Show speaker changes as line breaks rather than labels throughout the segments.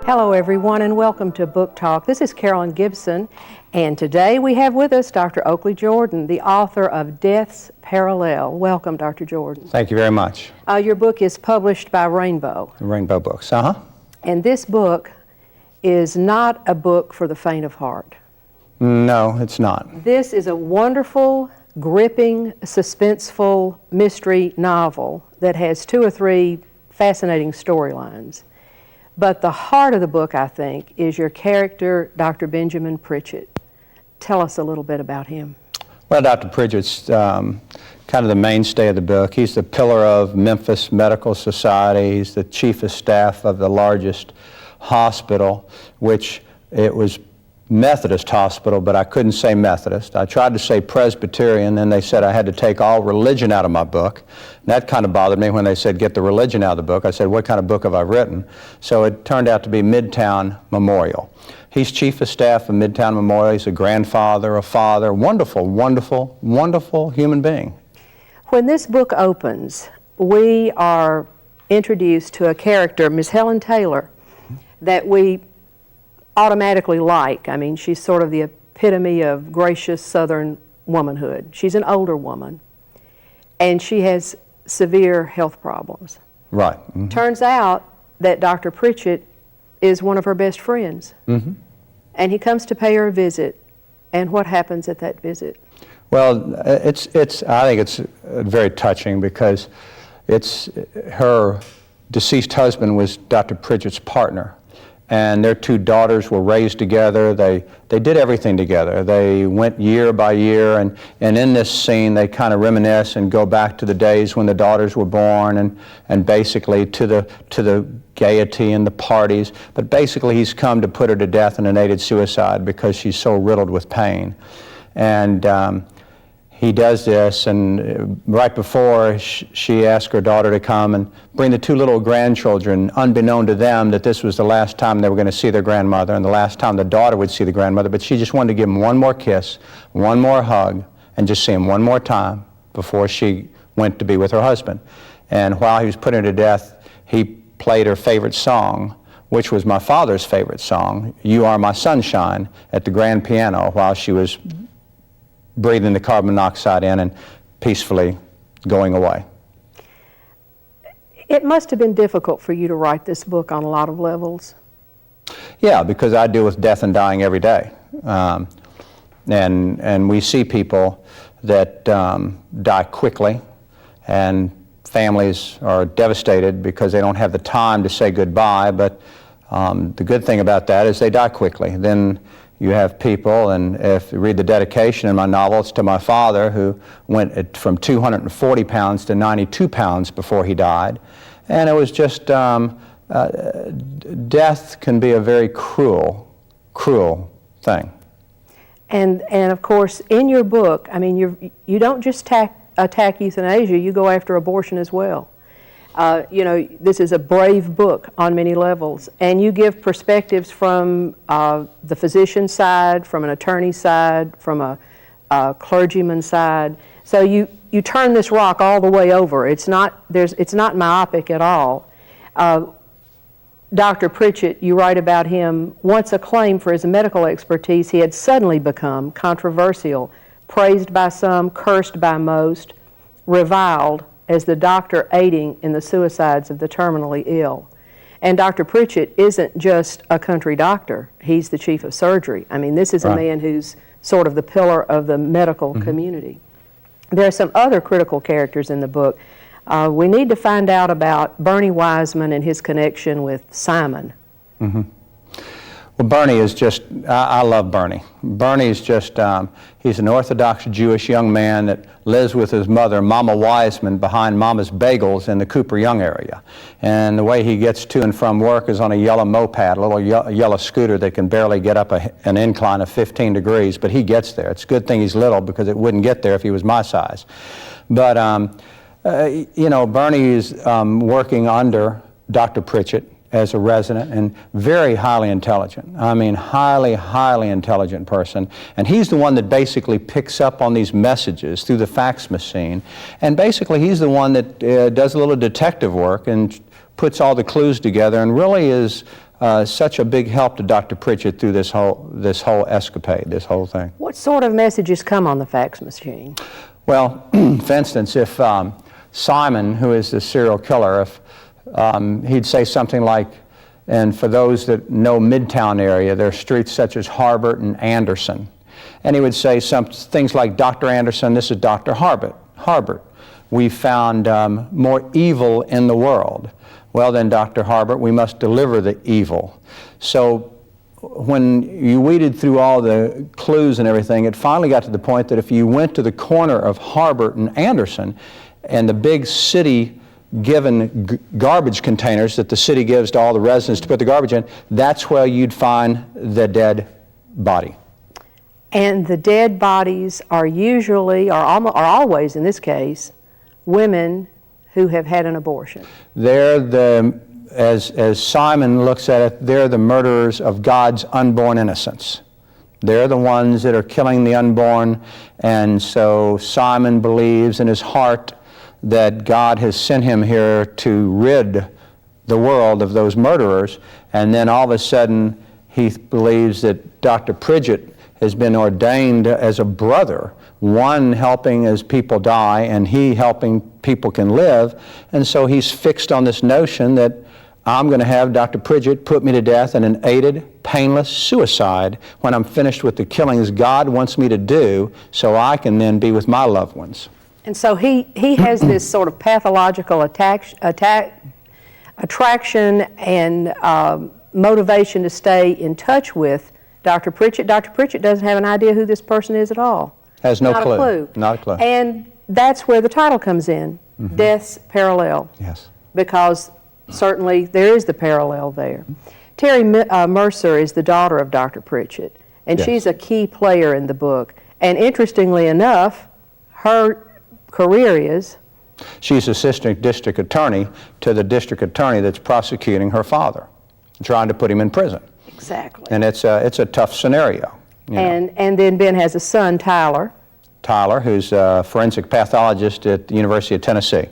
Hello everyone and welcome to Book Talk. This is Carolyn Gibson and today we have with us Dr. Oakley Jordan, the author of Death's Parallel. Welcome, Dr. Jordan.
Thank you very much.
Your book is published by Rainbow.
Rainbow Books,
And this book is not a book for the faint of heart.
No, it's not.
This is a wonderful, gripping, suspenseful mystery novel that has 2 or 3 fascinating storylines. But the heart of the book, I think, is your character, Dr. Benjamin Pritchitt. Tell us a little bit about him.
Well, Dr. Pritchitt's kind of the mainstay of the book. He's the pillar of Memphis Medical Society. He's the chief of staff of the largest hospital, which it was Methodist hospital, but I couldn't say Methodist. I tried to say Presbyterian, then they said I had to take all religion out of my book. And that kind of bothered me when they said, get the religion out of the book. I said, what kind of book have I written? So it turned out to be Midtown Memorial. He's chief of staff of Midtown Memorial. He's a grandfather, a father, wonderful, wonderful, wonderful human being.
When this book opens, we are introduced to a character, Miss Helen Taylor, that we automatically like. I mean, she's sort of the epitome of gracious Southern womanhood. She's an older woman, and she has severe health problems.
Right. Mm-hmm.
Turns out that Dr. Pritchitt is one of her best friends. Mm-hmm. And he comes to pay her a visit. And what happens at that visit?
Well, I think it's very touching because her deceased husband was Dr. Pritchitt's partner. And their 2 daughters were raised together. They did everything together. They went year by year, and in this scene they kind of reminisce and go back to the days when the daughters were born and basically to the gaiety and the parties. But basically he's come to put her to death in an aided suicide because she's so riddled with pain. And he does this, and right before she asked her daughter to come and bring the 2 little grandchildren, unbeknown to them that this was the last time they were going to see their grandmother and the last time the daughter would see the grandmother, but she just wanted to give him one more kiss, one more hug, and just see him one more time before she went to be with her husband. And while he was putting her to death, he played her favorite song, which was my father's favorite song, You Are My Sunshine, at the grand piano while she was breathing the carbon monoxide in and peacefully going away.
It must have been difficult for you to write this book on a lot of levels.
Yeah, because I deal with death and dying every day. And we see people that die quickly, and families are devastated because they don't have the time to say goodbye, but the good thing about that is they die quickly. Then you have people, and if you read the dedication in my novel, it's to my father, who went from 240 pounds to 92 pounds before he died. And it was just, death can be a very cruel, cruel thing. And
of course, in your book, I mean, you don't just attack euthanasia, you go after abortion as well. You know, this is a brave book on many levels, and you give perspectives from the physician side, from an attorney side, from a clergyman side. So you turn this rock all the way over. It's not myopic at all. Dr. Pritchitt, you write about him, once acclaimed for his medical expertise, he had suddenly become controversial, praised by some, cursed by most, reviled as the doctor aiding in the suicides of the terminally ill. And Dr. Pritchitt isn't just a country doctor, he's the chief of surgery. I mean, this is a man who's sort of the pillar of the medical community. There are some other critical characters in the book. We need to find out about Bernie Wiseman and his connection with Simon.
Well, Bernie is just, I love Bernie. Bernie is just, he's an Orthodox Jewish young man that lives with his mother, Mama Wiseman, behind Mama's Bagels in the Cooper Young area. And the way he gets to and from work is on a yellow moped, a little yellow scooter that can barely get up an incline of 15 degrees, but he gets there. It's a good thing he's little because it wouldn't get there if he was my size. But, you know, Bernie is working under Dr. Pritchitt as a resident, and very highly intelligent. I mean, highly, highly intelligent person. And he's the one that basically picks up on these messages through the fax machine. And basically, he's the one that does a little detective work and puts all the clues together and really is such a big help to Dr. Pritchitt through this whole escapade, this whole thing.
What sort of messages come on the fax machine?
Well, for instance, if Simon, who is the serial killer, if he'd say something like, and for those that know Midtown area, there are streets such as Harbert and Anderson. And he would say things like, Dr. Anderson, this is Dr. Harbert. We found more evil in the world. Well then, Dr. Harbert, we must deliver the evil. So when you weeded through all the clues and everything, it finally got to the point that if you went to the corner of Harbert and Anderson, and the big city given garbage containers that the city gives to all the residents to put the garbage in, that's where you'd find the dead body.
And the dead bodies are usually, or always in this case, women who have had an abortion.
They're as Simon looks at it, they're the murderers of God's unborn innocents. They're the ones that are killing the unborn, and so Simon believes in his heart that God has sent him here to rid the world of those murderers, and then all of a sudden he believes that Dr. Pritchitt has been ordained as a brother, one helping as people die and he helping people can live, and so he's fixed on this notion that I'm going to have Dr. Pritchitt put me to death in an aided, painless suicide when I'm finished with the killings God wants me to do, so I can then be with my loved ones.
And so he has this sort of pathological attraction and motivation to stay in touch with Dr. Pritchitt. Dr. Pritchitt doesn't have an idea who this person is at all.
Has no
Not
clue.
a clue.
Not a clue.
And that's where the title comes in, Death's Parallel.
Yes.
Because certainly there is the parallel there. Terry Mercer is the daughter of Dr. Pritchitt, and
Yes.
she's a key player in the book. And interestingly enough, her career is?
She's assistant district attorney to the district attorney that's prosecuting her father, trying to put him in prison.
Exactly.
And it's a tough scenario. You know.
And then Ben has a son, Tyler.
Tyler, who's a forensic pathologist at the University of Tennessee.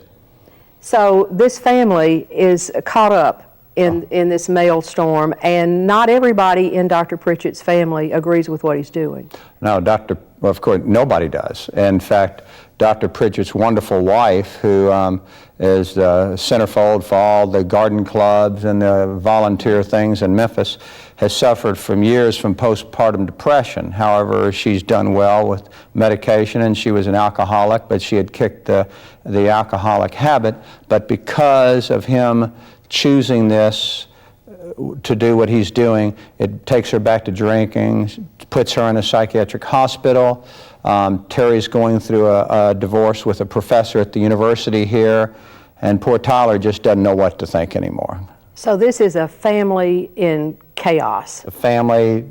So this family is caught up in this maelstrom, and not everybody in Dr. Pritchitt's family agrees with what he's doing.
No, well, of course, nobody does. In fact, Dr. Pritchitt's wonderful wife, who is the centerfold for all the garden clubs and the volunteer things in Memphis, has suffered from years from postpartum depression. However, she's done well with medication, and she was an alcoholic, but she had kicked the alcoholic habit. But because of him choosing this to do what he's doing, it takes her back to drinking, puts her in a psychiatric hospital. Terry's going through a divorce with a professor at the university here, and poor Tyler just doesn't know what to think anymore.
So this is a family in chaos.
The family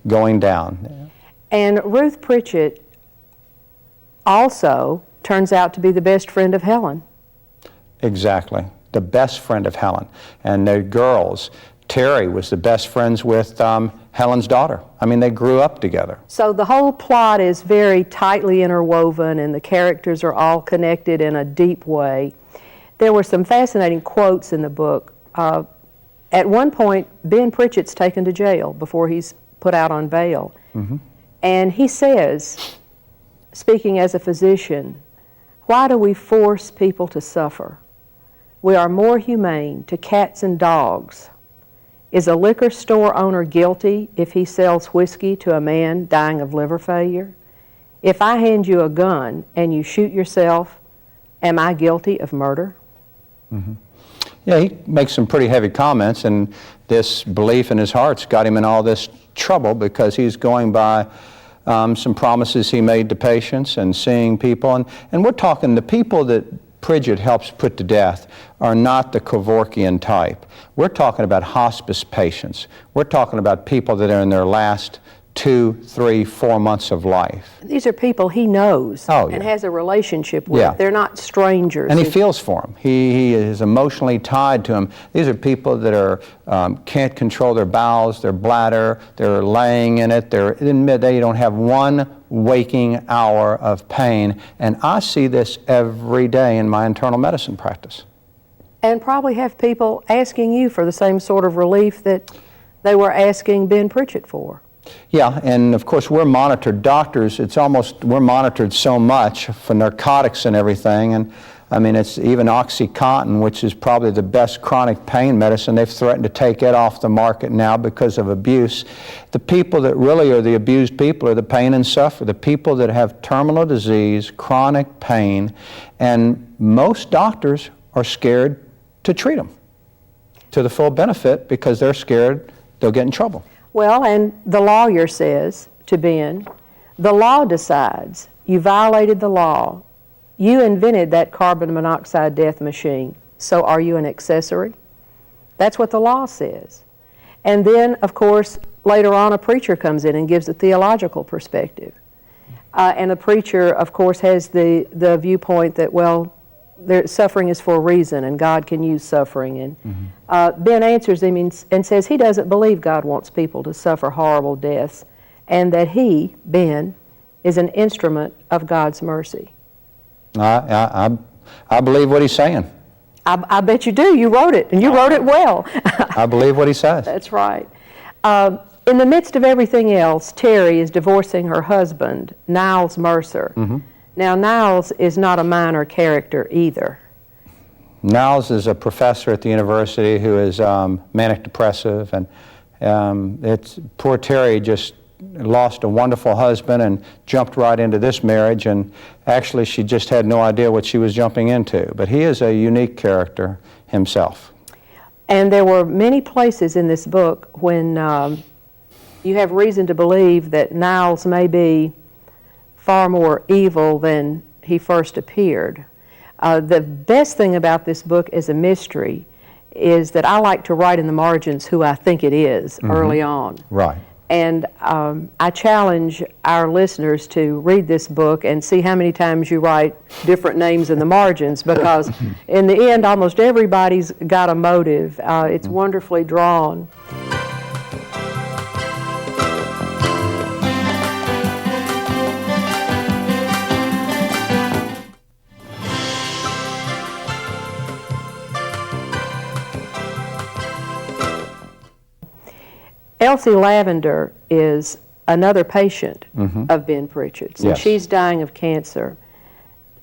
going down.
And Ruth Pritchitt also turns out to be the best friend of Helen.
Exactly. The best friend of Helen. And the girls, Terry was the best friends with Helen's daughter. I mean, they grew up together.
So the whole plot is very tightly interwoven, and the characters are all connected in a deep way. There were some fascinating quotes in the book. At one point, Ben Pritchitt's taken to jail before he's put out on bail. And he says, speaking as a physician, "Why do we force people to suffer? We are more humane to cats and dogs. Is a liquor store owner guilty if he sells whiskey to a man dying of liver failure? If I hand you a gun and you shoot yourself, am I guilty of murder?"
Yeah, he makes some pretty heavy comments, and this belief in his heart's got him in all this trouble because he's going by some promises he made to patients and seeing people. And we're talking the people that Pritchitt helps put to death are not the Kevorkian type. We're talking about hospice patients. We're talking about people that are in their last 2, 3, 4 months of life.
These are people he knows
Oh, yeah.
and has a relationship with.
Yeah.
They're not strangers.
And he feels for them. He is emotionally tied to them. These are people that are can't control their bowels, their bladder, they're laying in it, they're in midday, you don't have one waking hour of pain. And I see this every day in my internal medicine practice.
And probably have people asking you for the same sort of relief that they were asking Ben Pritchitt for.
Yeah, and of course we're monitored. Doctors, we're monitored so much for narcotics and everything, and I mean, it's even OxyContin, which is probably the best chronic pain medicine. They've threatened to take it off the market now because of abuse. The people that really are the abused people are the pain and suffer, the people that have terminal disease, chronic pain, and most doctors are scared to treat them to the full benefit because they're scared they'll get in trouble.
Well, and the lawyer says to Ben, the law decides. You violated the law. You invented that carbon monoxide death machine, so are you an accessory? That's what the law says. And then, of course, later on a preacher comes in and gives a theological perspective. And the preacher, of course, has the viewpoint that, well, suffering is for a reason and God can use suffering. And Ben answers him and says he doesn't believe God wants people to suffer horrible deaths and that he, Ben, is an instrument of God's mercy.
I believe what he's saying.
I bet you do. You wrote it, and you wrote it well.
I believe what he says.
That's right. In the midst of everything else, Terry is divorcing her husband, Niles Mercer. Now, Niles is not a minor character either.
Niles is a professor at the university who is manic depressive, and poor Terry just lost a wonderful husband and jumped right into this marriage, and actually she just had no idea what she was jumping into. But he is a unique character himself.
And there were many places in this book when you have reason to believe that Niles may be far more evil than he first appeared. The best thing about this book as a mystery is that I like to write in the margins who I think it is early on.
Right.
And I challenge our listeners to read this book and see how many times you write different names in the margins, because in the end, almost everybody's got a motive. It's wonderfully drawn. Elsie Lavender is another patient of Ben Pritchitt's, and she's dying of cancer.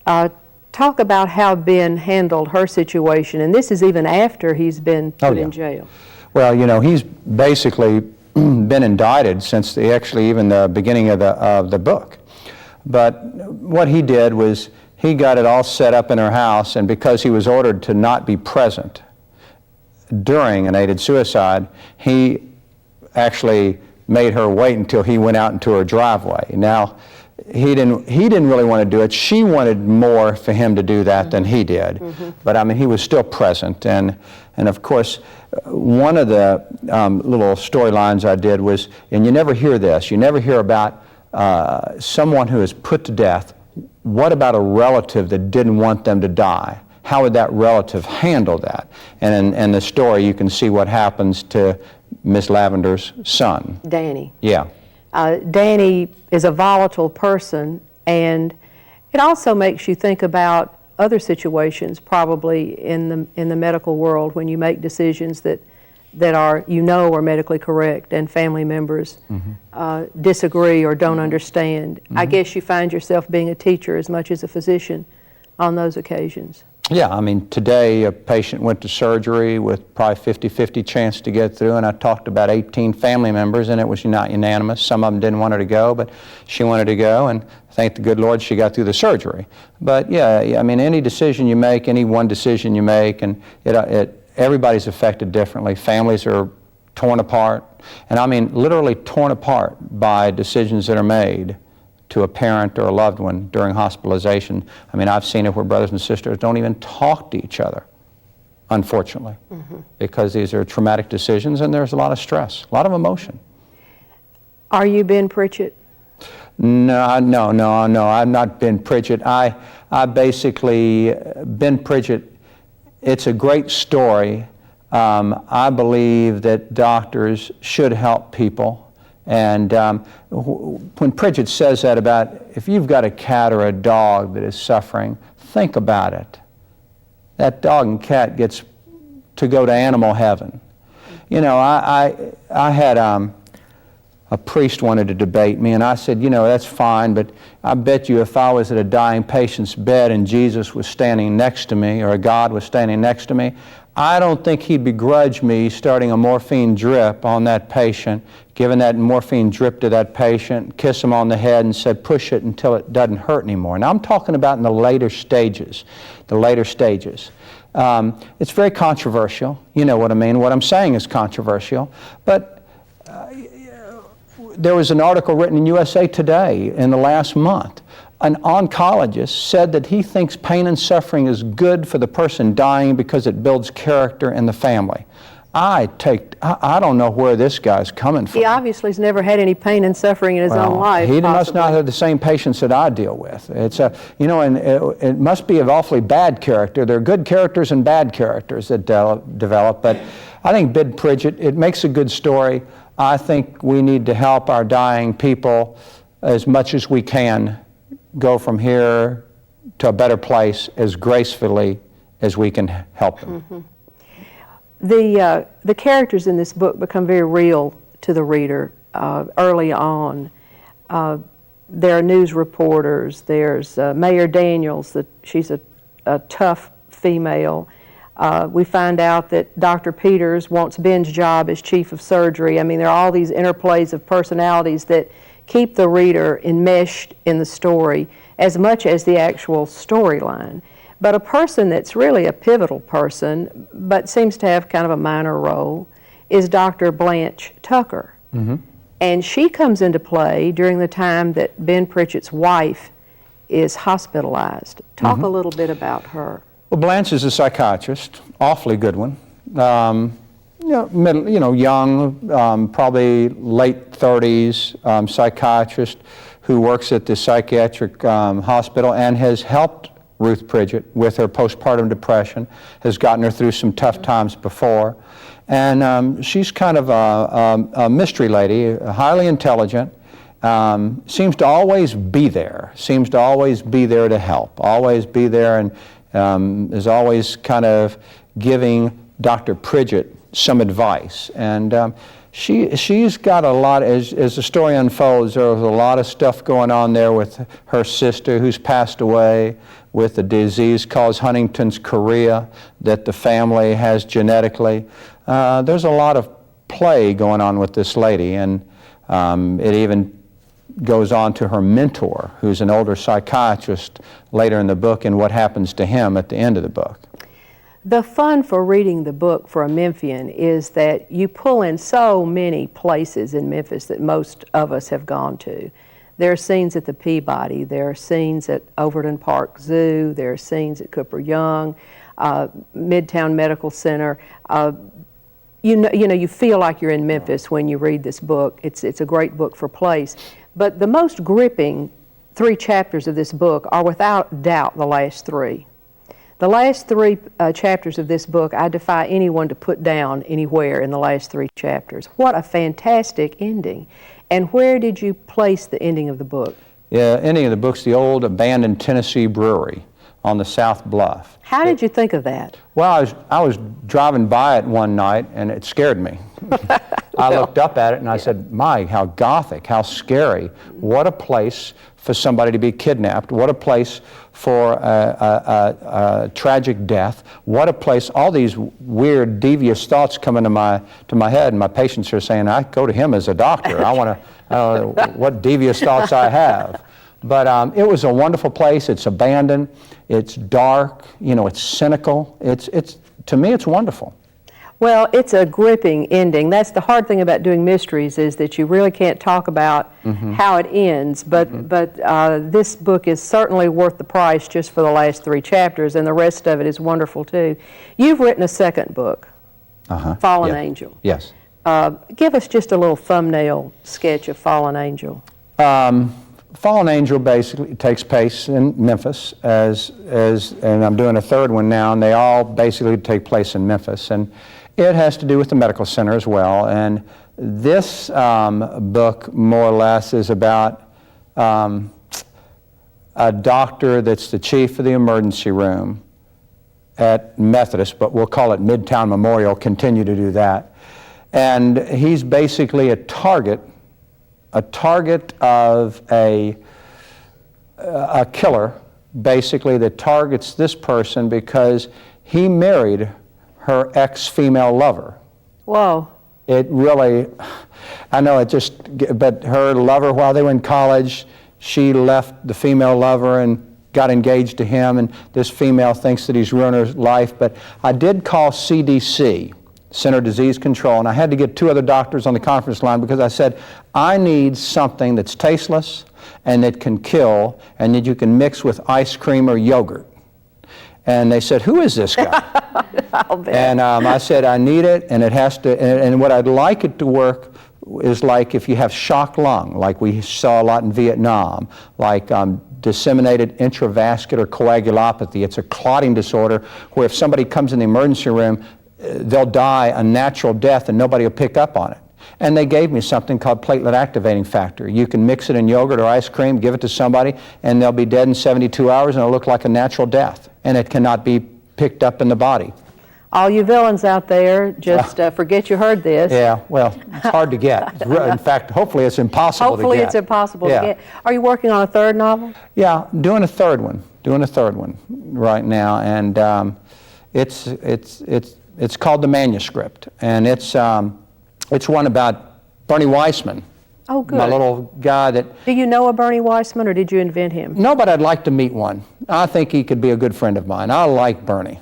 Talk about how Ben handled her situation, and this is even after he's been put in jail.
Well, you know, he's basically been indicted since even the beginning of the book. But what he did was he got it all set up in her house, and because he was ordered to not be present during an aided suicide, he actually made her wait until he went out into her driveway. Now, he didn't really want to do it. She wanted more for him to do that than he did. But I mean, he was still present. And of course, one of the little storylines I did was, and you never hear this, you never hear about someone who is put to death. What about a relative that didn't want them to die? How would that relative handle that? And in the story, you can see what happens to Miss Lavender's son.
Danny.
Yeah.
Danny is a volatile person, and it also makes you think about other situations probably in the medical world when you make decisions that are, are medically correct and family members disagree or don't understand. I guess you find yourself being a teacher as much as a physician on those occasions.
Yeah, I mean, today a patient went to surgery with probably 50-50 chance to get through, and I talked to about 18 family members, and it was not unanimous. Some of them didn't want her to go, but she wanted to go, and thank the good Lord she got through the surgery. But yeah, I mean, any decision you make, any one decision you make, and everybody's affected differently. Families are torn apart, and I mean literally torn apart by decisions that are made to a parent or a loved one during hospitalization. I mean, I've seen it where brothers and sisters don't even talk to each other, unfortunately, because these are traumatic decisions and there's a lot of stress, a lot of emotion.
Are you Ben Pritchitt?
No, I'm not Ben Pritchitt. I basically, Ben Pritchitt, it's a great story. I believe that doctors should help people. And when Pritchitt says that about if you've got a cat or a dog that is suffering, think about it. that dog and cat gets to go to animal heaven. You know, I had a priest wanted to debate me, and I said, you know, that's fine, but I bet you if I was at a dying patient's bed and Jesus was standing next to me, or God was standing next to me, I don't think he'd begrudge me starting a morphine drip on that patient, giving that morphine drip to that patient, kiss him on the head and said, push it until it doesn't hurt anymore. Now I'm talking about in the later stages, it's very controversial. You know what I mean. What I'm saying is controversial. But there was an article written in USA Today in the last month. An oncologist said that he thinks pain and suffering is good for the person dying because it builds character in the family. I don't know where this guy's coming from.
He obviously has never had any pain and suffering in his own life.
He must not have the same patients that I deal with. It's you know, and it must be of awfully bad character. There are good characters and bad characters that develop, but I think Bid Pritchitt, it makes a good story. I think we need to help our dying people as much as we can go from here to a better place as gracefully as we can help them.
Mm-hmm. The characters in this book become very real to the reader early on. There are news reporters. There's Mayor Daniels, she's a tough female. We find out that Dr. Peters wants Ben's job as chief of surgery. I mean, there are all these interplays of personalities that keep the reader enmeshed in the story as much as the actual storyline. But a person that's really a pivotal person, but seems to have kind of a minor role, is Dr. Blanche Tucker. Mm-hmm. And she comes into play during the time that Ben Pritchitt's wife is hospitalized. Talk a little bit about her.
Well, Blanche is a psychiatrist, awfully good one. Young, probably late 30s, psychiatrist who works at the psychiatric hospital and has helped Ruth Pritchitt with her postpartum depression, has gotten her through some tough times before. And she's kind of a mystery lady, highly intelligent, seems to always be there, to help, always be there, and is always kind of giving Dr. Pritchitt some advice. And she's got a lot, as the story unfolds, there was a lot of stuff going on there with her sister who's passed away, with a disease called Huntington's chorea that the family has genetically. There's a lot of play going on with this lady, and it even goes on to her mentor, who's an older psychiatrist later in the book, and what happens to him at the end of the book.
The fun for reading the book for a Memphian is that you pull in so many places in Memphis that most of us have gone to. There are scenes at the Peabody, there are scenes at Overton Park Zoo, there are scenes at Cooper Young, Midtown Medical Center. You feel like you're in Memphis when you read this book. It's a great book for place. But the most gripping 3 chapters of this book are without doubt the last 3. The last 3 chapters of this book, I defy anyone to put down anywhere in the last 3 chapters. What a fantastic ending. And where did you place the ending of the book?
Yeah, ending of the book's the old abandoned Tennessee brewery on the South Bluff.
How did you think of that?
Well, I was driving by it one night and it scared me. I looked up at it and I said, my, how gothic, how scary. What a place for somebody to be kidnapped. What a place for a tragic death. What a place, all these weird, devious thoughts come into my head, and my patients are saying, I go to him as a doctor. I want to, what devious thoughts I have. But it was a wonderful place. It's abandoned. It's dark. It's cynical. To me, it's wonderful.
Well, it's a gripping ending. That's the hard thing about doing mysteries, is that you really can't talk about how it ends. But this book is certainly worth the price just for the last 3 chapters, and the rest of it is wonderful too. You've written a second book, Fallen Angel.
Yes.
Give us just a little thumbnail sketch of Fallen Angel.
Fallen Angel basically takes place in Memphis, and I'm doing a third one now, and they all basically take place in Memphis. And it has to do with the medical center as well. And this book, more or less, is about a doctor that's the chief of the emergency room at Methodist, but we'll call it Midtown Memorial, continue to do that. And he's basically a target of a killer, basically, that targets this person because he married her ex-female lover.
Whoa.
It really, I know it just, but her lover, while they were in college, she left the female lover and got engaged to him, and this female thinks that he's ruined her life. But I did call CDC, Center for Disease Control, and I had to get 2 other doctors on the conference line because I said, I need something that's tasteless and that can kill and that you can mix with ice cream or yogurt. And they said, who is this guy? And I said, I need it, and it has to, and what I'd like it to work is like if you have shock lung, like we saw a lot in Vietnam, like disseminated intravascular coagulopathy. It's a clotting disorder where if somebody comes in the emergency room, they'll die a natural death and nobody will pick up on it. And they gave me something called platelet activating factor. You can mix it in yogurt or ice cream, give it to somebody, and they'll be dead in 72 hours and it'll look like a natural death. And it cannot be picked up in the body.
All you villains out there, just forget you heard this.
Yeah, well, it's hard to get. In fact, hopefully it's impossible to get.
Hopefully it's impossible to get. Are you working on a 3rd novel?
Yeah, doing a third one right now, and it's called The Manuscript, and it's one about Bernie Weissman.
Oh, good.
My little guy that...
Do you know a Bernie Weissman, or did you invent him?
No, but I'd like to meet one. I think he could be a good friend of mine. I like Bernie,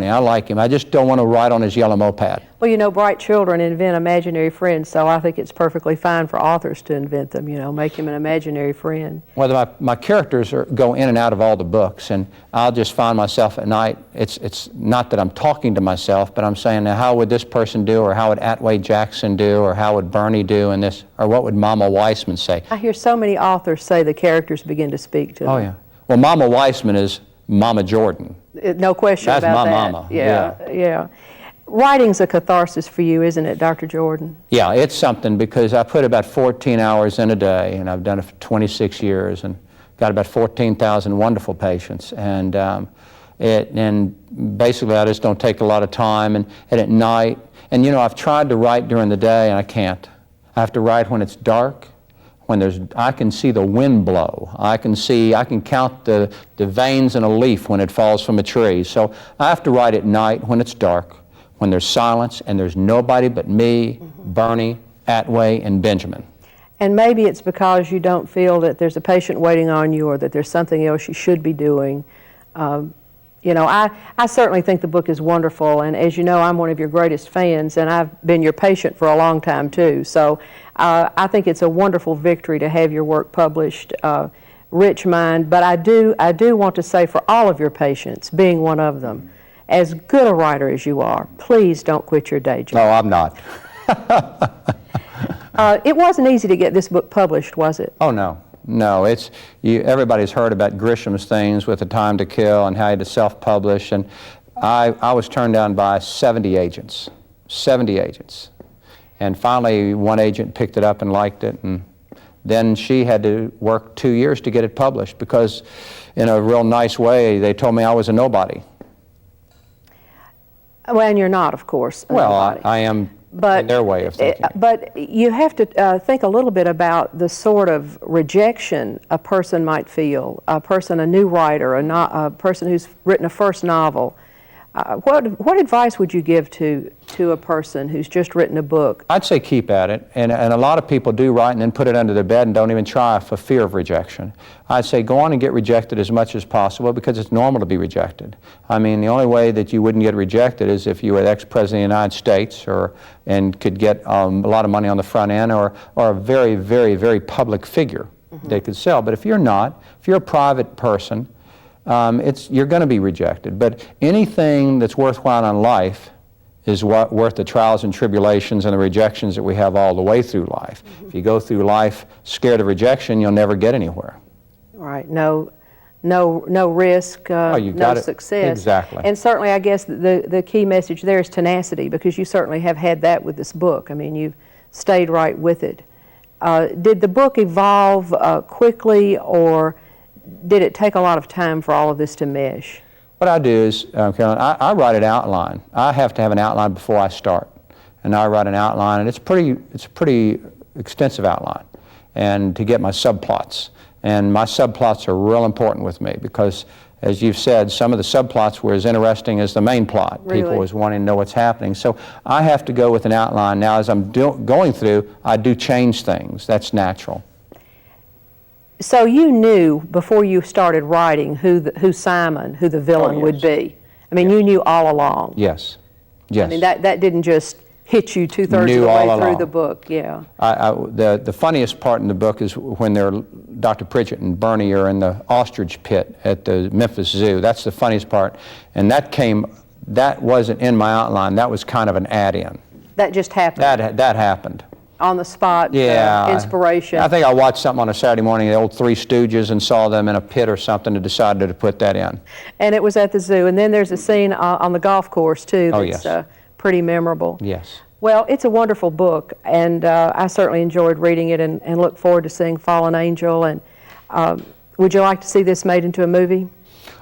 I like him. I just don't want to ride on his yellow moped.
Well, you know, bright children invent imaginary friends, so I think it's perfectly fine for authors to invent them, you know, make him an imaginary friend.
Well, my characters go in and out of all the books, and I'll just find myself at night, it's not that I'm talking to myself, but I'm saying, now, how would this person do, or how would Atway Jackson do, or how would Bernie do in this, or what would Mama Weissman say?
I hear so many authors say the characters begin to speak to them.
Oh, yeah. Well, Mama Weissman is Mama Jordan.
No question about that.
That's my mama.
Yeah. Writing's a catharsis for you, isn't it, Dr. Jordan?
Yeah, it's something because I put about 14 hours in a day, and I've done it for 26 years, and got about 14,000 wonderful patients, and basically I just don't take a lot of time, and at night, and you know, I've tried to write during the day, and I can't. I have to write when it's dark, when I can see the wind blow. I can count the veins in a leaf when it falls from a tree. So I have to write at night when it's dark, when there's silence and there's nobody but me, Bernie, Atway, and Benjamin.
And maybe it's because you don't feel that there's a patient waiting on you or that there's something else you should be doing. You know, I certainly think the book is wonderful, and as you know, I'm one of your greatest fans, and I've been your patient for a long time too. So I think it's a wonderful victory to have your work published. Rich mind, but I do want to say for all of your patients, being one of them, as good a writer as you are, please don't quit your day job.
No, I'm not.
It wasn't easy to get this book published, was it?
Oh, no. No, everybody's heard about Grisham's things with The Time to Kill and how he had to self-publish, and I was turned down by 70 agents. And finally, one agent picked it up and liked it, and then she had to work 2 years to get it published because, in a real nice way, they told me I was a nobody.
Well, and you're not, of course.
Well, I am in their way of thinking.
But you have to think a little bit about the sort of rejection a person might feel, a new writer, a person who's written a first novel. What advice would you give to a person who's just written a book?
I'd say keep at it, and a lot of people do write and then put it under their bed and don't even try for fear of rejection. I'd say go on and get rejected as much as possible because it's normal to be rejected. I mean, the only way that you wouldn't get rejected is if you were the ex-president of the United States and could get a lot of money on the front end or a very, very, very public figure that could sell. But if you're not, if you're a private person, you're going to be rejected. But anything that's worthwhile in life is worth the trials and tribulations and the rejections that we have all the way through life. If you go through life scared of rejection, you'll never get anywhere.
Right. No risk, no success.
Exactly.
And certainly, I guess the key message there is tenacity, because you certainly have had that with this book. I mean, you've stayed right with it. Did the book evolve quickly, or did it take a lot of time for all of this to mesh?
What I do is, Carolyn, I write an outline. I have to have an outline before I start, and I write an outline, and it's a pretty extensive outline, and to get my subplots. And my subplots are real important with me because, as you've said, some of the subplots were as interesting as the main plot.
Really?
People was wanting to know what's happening. So I have to go with an outline. Now, as I'm going through, I do change things. That's natural.
So you knew before you started writing who Simon, who the villain would be. I mean, you knew all along.
Yes. Yes.
I mean, that didn't just hit you two-thirds of the way through the book. Yeah.
The funniest part in the book is when Dr. Pritchitt and Bernie are in the ostrich pit at the Memphis Zoo. That's the funniest part. And that wasn't in my outline. That was kind of an add-in.
That just happened.
That happened.
On the spot,
Yeah.
inspiration.
I think I watched something on a Saturday morning, the old Three Stooges, and saw them in a pit or something and decided to put that in.
And it was at the zoo. And then there's a scene on the golf course, too, that's
yes.
Pretty memorable.
Yes.
Well, it's a wonderful book, and I certainly enjoyed reading it and look forward to seeing Fallen Angel. And would you like to see this made into a movie?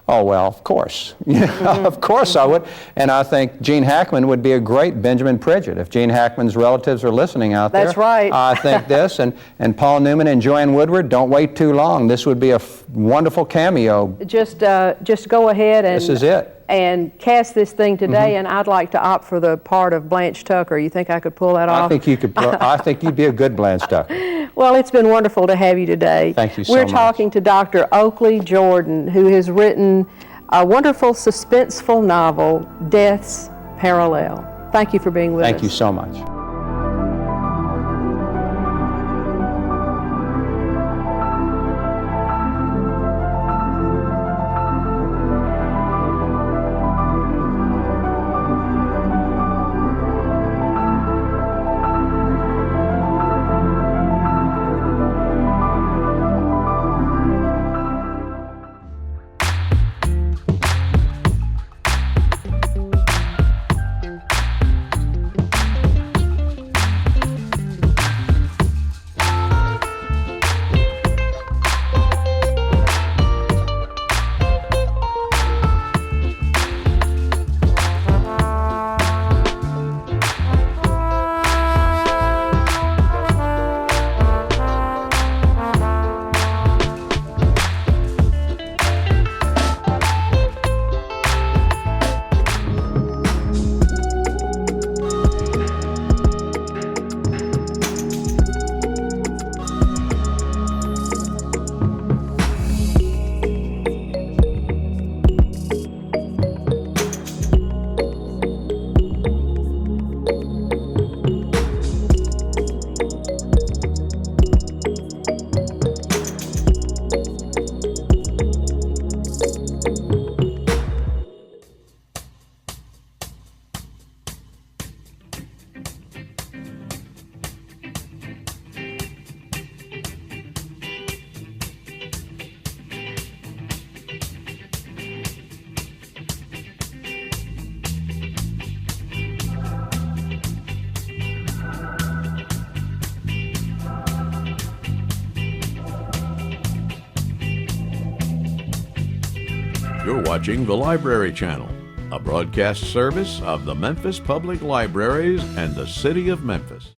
Oh, well, of course. Of course I would. And I think Gene Hackman would be a great Benjamin Pritchitt. If Gene Hackman's relatives are listening out there.
That's right.
I think this, and Paul Newman and Joanne Woodward, don't wait too long. This would be a wonderful cameo.
Just go ahead and...
This is it.
And cast this thing today, and I'd like to opt for the part of Blanche Tucker. You think I could pull that off?
I think you could. I think you'd be a good Blanche Tucker.
Well, it's been wonderful to have you today.
Thank you so
We're
much.
talking to Dr. Oakley Jordan, who has written a wonderful suspenseful novel, Death's Parallel. Thank you for being with us.
Thank you so much.
You're watching the Library Channel, a broadcast service of the Memphis Public Libraries and the City of Memphis.